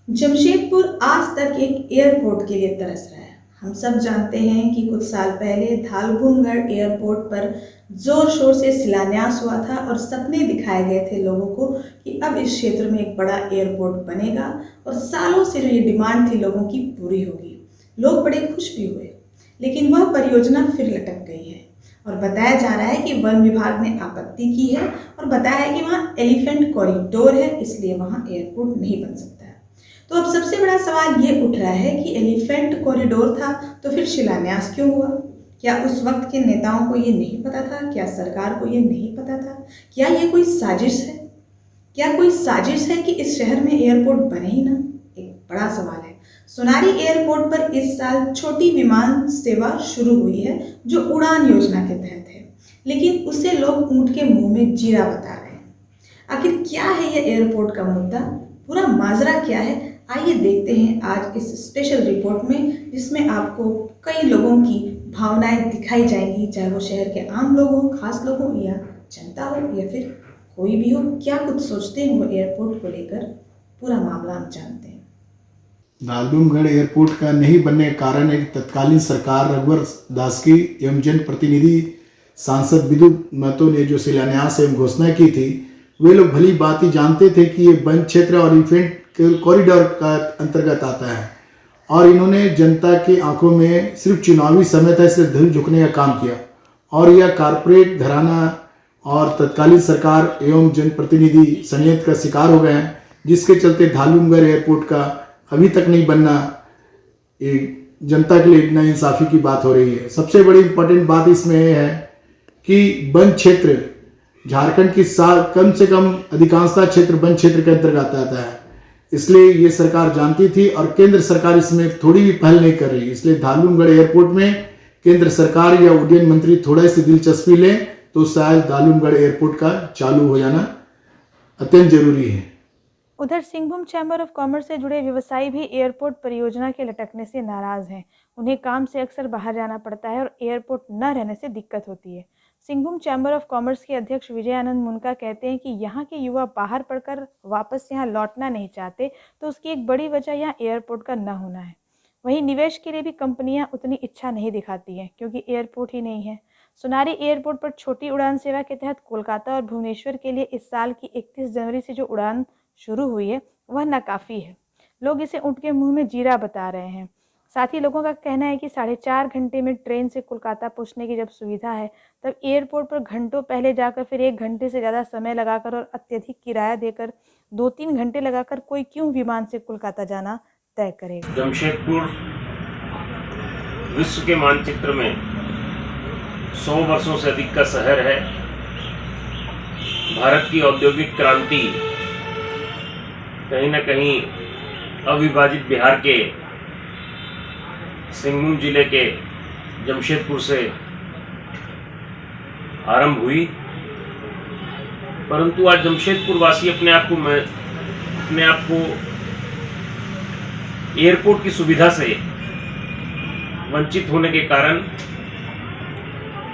जमशेदपुर आज तक एक एयरपोर्ट के लिए तरस रहा है। हम सब जानते हैं कि कुछ साल पहले धालभूमगढ़ एयरपोर्ट पर जोर शोर से शिलान्यास हुआ था और सपने दिखाए गए थे लोगों को कि अब इस क्षेत्र में एक बड़ा एयरपोर्ट बनेगा और सालों से जो ये डिमांड थी लोगों की पूरी होगी। लोग बड़े खुश भी हुए, लेकिन वह परियोजना फिर लटक गई है और बताया जा रहा है कि वन विभाग ने आपत्ति की है और बताया है कि वहाँ एलिफेंट कॉरिडोर है, इसलिए वहाँ एयरपोर्ट नहीं बन सकता है। तो अब सबसे बड़ा सवाल ये उठ रहा है कि एलिफेंट कॉरिडोर था तो फिर शिलान्यास क्यों हुआ? क्या उस वक्त के नेताओं को ये नहीं पता था? क्या सरकार को ये नहीं पता था? क्या ये कोई साजिश है? क्या कोई साजिश है कि इस शहर में एयरपोर्ट बने ही ना? एक बड़ा सवाल है। सोनारी एयरपोर्ट पर इस साल छोटी विमान सेवा शुरू हुई है जो उड़ान योजना के तहत है, लेकिन उसे लोग ऊंट के मुंह में जीरा बता रहे हैं। आखिर क्या है ये एयरपोर्ट का मुद्दा? पूरा माजरा क्या है? आइए देखते हैं आज इस स्पेशल रिपोर्ट में, जिसमें आपको कई लोगों की भावनाएं दिखाई जाएंगी, चाहे वो शहर के आम लोग हों, खास लोग हों या जनता हो या फिर कोई भी हो। क्या कुछ सोचते हैं वो एयरपोर्ट को लेकर, पूरा मामला हम जानते हैं। धालभूमगढ़ एयरपोर्ट का नहीं बनने का कारण है कि तत्कालीन सरकार रघुवर दास की एवं जनप्रतिनिधि सांसद विद्युत महतो ने जो शिलान्यास एवं घोषणा की थी, वे लोग भली बात ही जानते थे कि ये वन क्षेत्र और एलिफेंट कॉरिडोर का अंतर्गत आता है और इन्होंने जनता की आंखों में सिर्फ चुनावी समय था इसलिए धूल झुकने का काम किया और यह कारपोरेट घराना और तत्कालीन सरकार एवं जनप्रतिनिधि संयंत्र का शिकार हो गए हैं, जिसके चलते धालभूमगढ़ एयरपोर्ट का अभी तक नहीं बनना एक जनता के लिए नाइंसाफी की बात हो रही है। सबसे बड़ी इंपॉर्टेंट बात इसमें यह है कि वन क्षेत्र झारखंड की कम से कम अधिकांशता क्षेत्र वन क्षेत्र के अंतर्गत आता है, इसलिए ये सरकार जानती थी और केंद्र सरकार इसमें थोड़ी भी पहल नहीं कर रही। इसलिए धालभूमगढ़ एयरपोर्ट में केंद्र सरकार या उड्डयन मंत्री थोड़ा सी दिलचस्पी लें तो शायद धालभूमगढ़ एयरपोर्ट का चालू हो जाना अत्यंत जरूरी है। उधर सिंहभूम चैम्बर ऑफ कॉमर्स से जुड़े व्यवसायी भी एयरपोर्ट परियोजना के लटकने से नाराज हैं। उन्हें काम से अक्सर बाहर जाना पड़ता है और एयरपोर्ट न रहने से दिक्कत होती है। सिंहभूम चैम्बर ऑफ कॉमर्स के अध्यक्ष विजय आनंद मुनका कहते हैं कि यहाँ के युवा बाहर पढ़कर वापस यहाँ लौटना नहीं चाहते, तो उसकी एक बड़ी वजह यहाँ एयरपोर्ट का न होना है। वहीं निवेश के लिए भी कंपनियाँ उतनी इच्छा नहीं दिखाती हैं क्योंकि एयरपोर्ट ही नहीं है। सोनारी एयरपोर्ट पर छोटी उड़ान सेवा के तहत कोलकाता और भुवनेश्वर के लिए इस साल की 31 जनवरी से जो उड़ान शुरू हुई है वह नाकाफ़ी है। लोग इसे ऊँट के मुंह में जीरा बता रहे हैं। साथ ही लोगों का कहना है कि 4.5 घंटे में ट्रेन से कोलकाता पहुंचने की जब सुविधा है, तब एयरपोर्ट पर घंटों पहले जाकर फिर 1 घंटे से ज़्यादा समय लगाकर और अत्यधिक किराया देकर 2-3 घंटे लगाकर कोई क्यों विमान से कोलकाता जाना तय करेगा। जमशेदपुर विश्व के मानचित्र में 100 वर्षों से अधिक का शहर है। भारत की औद्योगिक क्रांति कहीं न कहीं अविभाजित बिहार के सिंहभूम जिले के जमशेदपुर से आरंभ हुई, परंतु आज जमशेदपुर वासी अपने आप को एयरपोर्ट की सुविधा से वंचित होने के कारण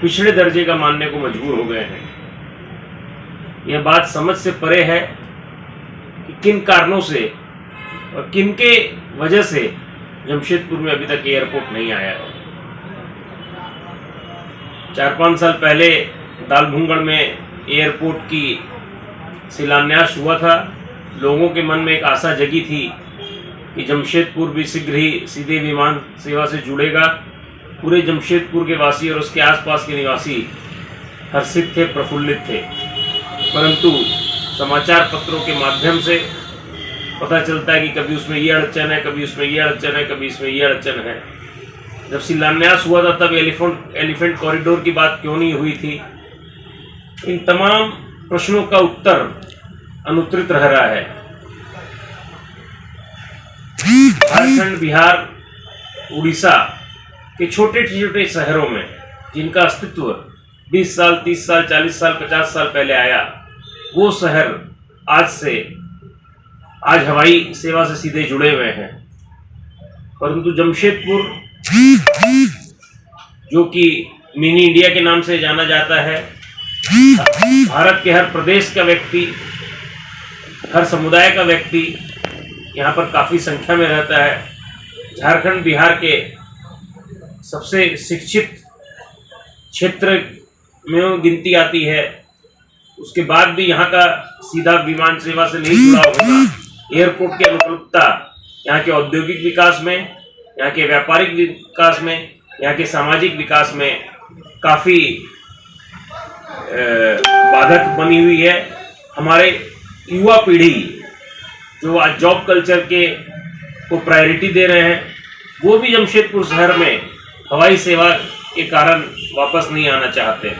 पिछड़े दर्जे का मानने को मजबूर हो गए हैं। यह बात समझ से परे है कि किन कारणों से और किन के वजह से जमशेदपुर में अभी तक एयरपोर्ट नहीं आया है। 4-5 साल पहले धालभूमगढ़ में एयरपोर्ट की शिलान्यास हुआ था। लोगों के मन में एक आशा जगी थी कि जमशेदपुर भी शीघ्र ही सीधे विमान सेवा से जुड़ेगा। पूरे जमशेदपुर के वासी और उसके आसपास के निवासी हर्षित थे, प्रफुल्लित थे, परंतु समाचार पत्रों के माध्यम से पता चलता है कि कभी उसमें ये अड़चन है, कभी उसमें ये अड़चन है, कभी इसमें ये अड़चन है। जब शिलान्यास हुआ था तब एलिफेंट कॉरिडोर की बात क्यों नहीं हुई थी? इन तमाम प्रश्नों का उत्तर अनुत्तरित रह रहा है। झारखंड, बिहार, उड़ीसा के छोटे छोटे शहरों में जिनका अस्तित्व 20 साल, 30 साल, 40 साल, 50 साल पहले आया, वो शहर आज हवाई सेवा से सीधे जुड़े हुए हैं। परंतु जमशेदपुर, जो कि मिनी इंडिया के नाम से जाना जाता है, भारत के हर प्रदेश का व्यक्ति, हर समुदाय का व्यक्ति यहाँ पर काफ़ी संख्या में रहता है। झारखंड बिहार के सबसे शिक्षित क्षेत्र में गिनती आती है। उसके बाद भी यहाँ का सीधा विमान सेवा से नहीं जुड़ा होना, एयरपोर्ट की अनुकूलता यहाँ के औद्योगिक विकास में, यहाँ के व्यापारिक विकास में, यहाँ के सामाजिक विकास में काफ़ी बाधक बनी हुई है। हमारे युवा पीढ़ी जो आज जॉब कल्चर के को प्रायोरिटी दे रहे हैं, वो भी जमशेदपुर शहर में हवाई सेवा के कारण वापस नहीं आना चाहते।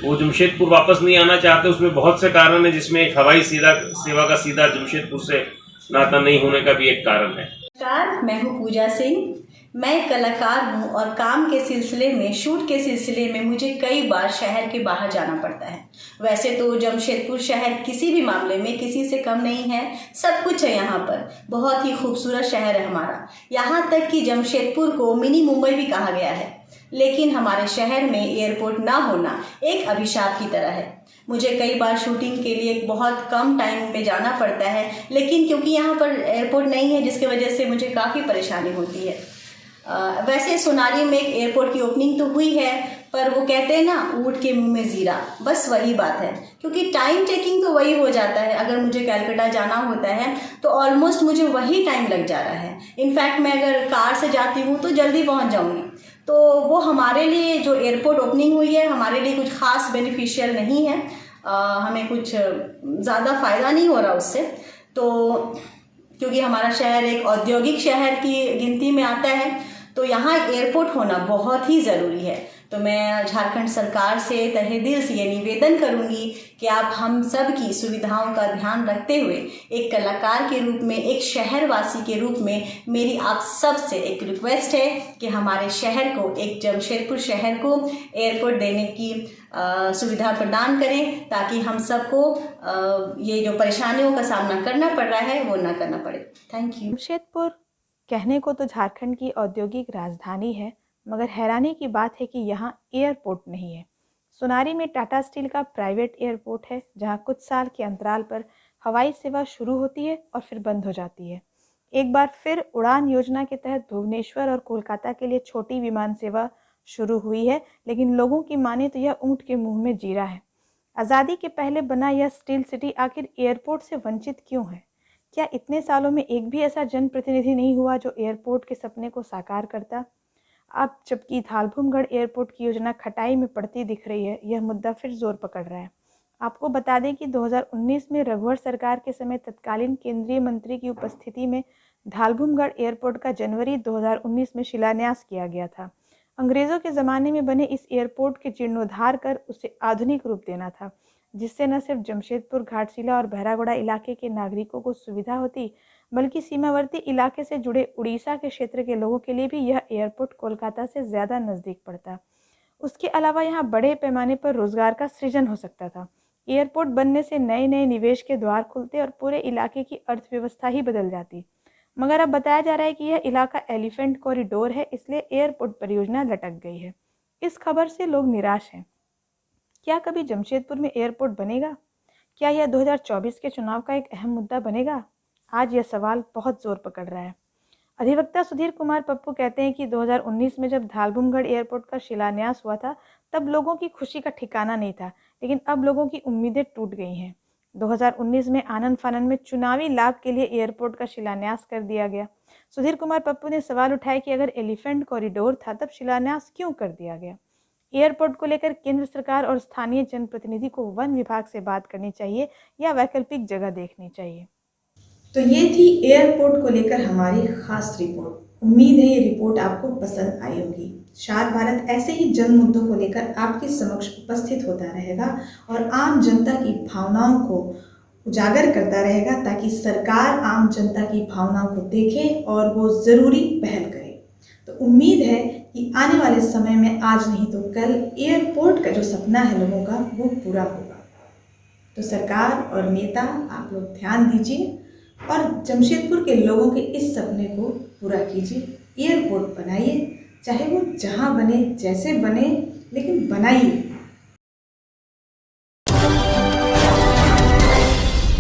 वो जमशेदपुर वापस नहीं आना चाहते, उसमें बहुत से कारण हैं, जिसमें एक हवाई सेवा का सीधा जमशेदपुर से नाता नहीं होने का भी एक कारण है। नमस्कार, मैं हूँ पूजा सिंह। मैं कलाकार हूँ और काम के सिलसिले में, शूट के सिलसिले में मुझे कई बार शहर के बाहर जाना पड़ता है। वैसे तो जमशेदपुर शहर किसी भी मामले में किसी से कम नहीं है, सब कुछ है यहाँ पर। बहुत ही खूबसूरत शहर है हमारा। यहाँ तक कि जमशेदपुर को मिनी मुंबई भी कहा गया है। लेकिन हमारे शहर में एयरपोर्ट ना होना एक अभिशाप की तरह है। मुझे कई बार शूटिंग के लिए बहुत कम टाइम पे जाना पड़ता है, लेकिन क्योंकि यहाँ पर एयरपोर्ट नहीं है, जिसकी वजह से मुझे काफ़ी परेशानी होती है। वैसे सोनारी में एक एयरपोर्ट की ओपनिंग तो हुई है, पर वो कहते हैं ना, ऊँट के मुंह में जीरा, बस वही बात है। क्योंकि टाइम टेकिंग तो वही हो जाता है। अगर मुझे कलकत्ता जाना होता है तो ऑलमोस्ट मुझे वही टाइम लग जा रहा है। इनफैक्ट मैं अगर कार से जाती हूँ तो जल्दी पहुँच जाऊँगी। तो वो हमारे लिए जो एयरपोर्ट ओपनिंग हुई है, हमारे लिए कुछ ख़ास बेनिफिशियल नहीं है। हमें कुछ ज़्यादा फ़ायदा नहीं हो रहा उससे। तो क्योंकि हमारा शहर एक औद्योगिक शहर की गिनती में आता है, तो यहाँ एयरपोर्ट होना बहुत ही ज़रूरी है। तो मैं झारखंड सरकार से तहे दिल से ये निवेदन करूँगी कि आप हम सब की सुविधाओं का ध्यान रखते हुए, एक कलाकार के रूप में, एक शहरवासी के रूप में मेरी आप सब से एक रिक्वेस्ट है कि हमारे शहर को, एक जमशेदपुर शहर को एयरपोर्ट देने की सुविधा प्रदान करें, ताकि हम सबको ये जो परेशानियों का सामना करना पड़ रहा है वो ना करना पड़े। Thank you. जमशेदपुर कहने को तो झारखंड की औद्योगिक राजधानी है, मगर हैरानी की बात है कि यहाँ एयरपोर्ट नहीं है। सोनारी में टाटा स्टील का प्राइवेट एयरपोर्ट है, जहाँ कुछ साल के अंतराल पर हवाई सेवा शुरू होती है और फिर बंद हो जाती है। एक बार फिर उड़ान योजना के तहत भुवनेश्वर और कोलकाता के लिए छोटी विमान सेवा शुरू हुई है, लेकिन लोगों की माने तो यह ऊँट के मुँह में जीरा है। आज़ादी के पहले बना यह स्टील सिटी आखिर एयरपोर्ट से वंचित क्यों है? क्या इतने सालों में एक भी ऐसा जनप्रतिनिधि नहीं हुआ जो एयरपोर्ट के सपने को साकार करता? अब जबकि थालभूमगढ़ एयरपोर्ट की योजना खटाई में पड़ती दिख रही है, यह मुद्दा फिर जोर पकड़ रहा है। आपको बता दें कि 2019 में रघुवर सरकार के समय तत्कालीन केंद्रीय मंत्री की उपस्थिति में थालभूमगढ़ एयरपोर्ट का जनवरी 2019 में शिलान्यास किया गया था। अंग्रेज़ों के ज़माने में बने इस एयरपोर्ट के जीर्णोद्धार कर उसे आधुनिक रूप देना था, जिससे न सिर्फ जमशेदपुर, घाटशिला और बहरागोड़ा इलाके के नागरिकों को सुविधा होती, बल्कि सीमावर्ती इलाके से जुड़े उड़ीसा के क्षेत्र के लोगों के लिए भी यह एयरपोर्ट कोलकाता से ज़्यादा नज़दीक पड़ता। उसके अलावा यहाँ बड़े पैमाने पर रोज़गार का सृजन हो सकता था। एयरपोर्ट बनने से नए नए निवेश के द्वार खुलते और पूरे इलाके की अर्थव्यवस्था ही बदल जाती। मगर अब बताया जा रहा है कि यह इलाका एलिफेंट कॉरिडोर है, इसलिए एयरपोर्ट परियोजना लटक गई है। इस खबर से लोग निराश हैं। क्या कभी जमशेदपुर में एयरपोर्ट बनेगा? क्या यह 2024 के चुनाव का एक अहम मुद्दा बनेगा? आज यह सवाल बहुत जोर पकड़ रहा है। अधिवक्ता सुधीर कुमार पप्पू कहते हैं कि 2019 में जब थालभूमगढ़ एयरपोर्ट का शिलान्यास हुआ था, तब लोगों की खुशी का ठिकाना नहीं था, लेकिन अब लोगों की उम्मीदें टूट गई हैं। 2019 में आनन फानन में चुनावी लाभ के लिए एयरपोर्ट का शिलान्यास कर दिया गया। सुधीर कुमार पप्पू ने सवाल उठाया कि अगर एलिफेंट कॉरिडोर था, तब शिलान्यास क्यों कर दिया गया? एयरपोर्ट को लेकर केंद्र सरकार और स्थानीय जनप्रतिनिधि को वन विभाग से बात करनी चाहिए या वैकल्पिक जगह देखनी चाहिए। तो ये थी एयरपोर्ट को लेकर हमारी खास रिपोर्ट। उम्मीद है ये रिपोर्ट आपको पसंद आई होगी। शाद भारत ऐसे ही जन मुद्दों को लेकर आपके समक्ष उपस्थित होता रहेगा और आम जनता की भावनाओं को उजागर करता रहेगा, ताकि सरकार आम जनता की भावनाओं को देखे और वो ज़रूरी पहल करे। तो उम्मीद है कि आने वाले समय में, आज नहीं तो कल, एयरपोर्ट का जो सपना है लोगों का, वो पूरा होगा। तो सरकार और नेता, आप लोग ध्यान दीजिए और जमशेदपुर के लोगों के इस सपने को पूरा कीजिए। एयरपोर्ट बनाइए, चाहे वो जहाँ बने, जैसे बने, लेकिन बनाइए।